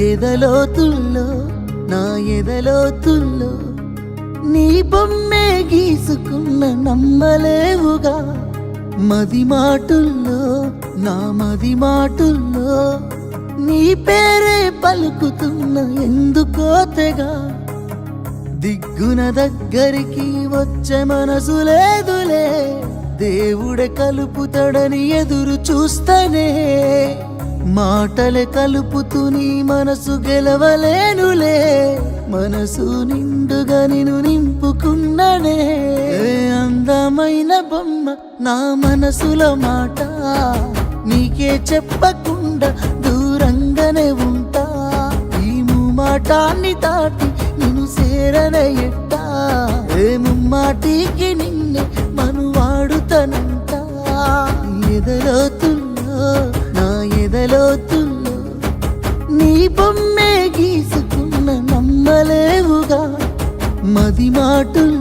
ఎదలోతుల్లో నా ఎదలోతుల్లో నీ బొమ్మే గీసుకున్న నమ్మలేవుగా. మది మాటుల్లో నా మది మాటుల్లో నీ పేరే పలుకుతున్న ఎందుకో తెగా. దిగ్గున దగ్గరికి వచ్చే మనసు లేదులే, దేవుడే కలుపుతాడని ఎదురు చూస్తనే. మాటలే కలుపుతూ నీ మనసు గెలవలేనులే, మనసు నిండుగా నిన్ను నింపుకున్ననే. అందమైన బొమ్మ నా మనసులో మాట, నీకే చెప్పకుండా దూరంగానే ఉంటా. ఈ ముమ్మాటాన్ని దాటి నిన్ను సేరనే ఎట్టా. ముమ్మాటికి నిన్నే మనువాడుతనంట. ఎదలోతుల్లో నా ఎదలోతుల్లో నీ బొమ్మే గీసుకున్న నమ్మలేవుగా. మది మాటుల్లో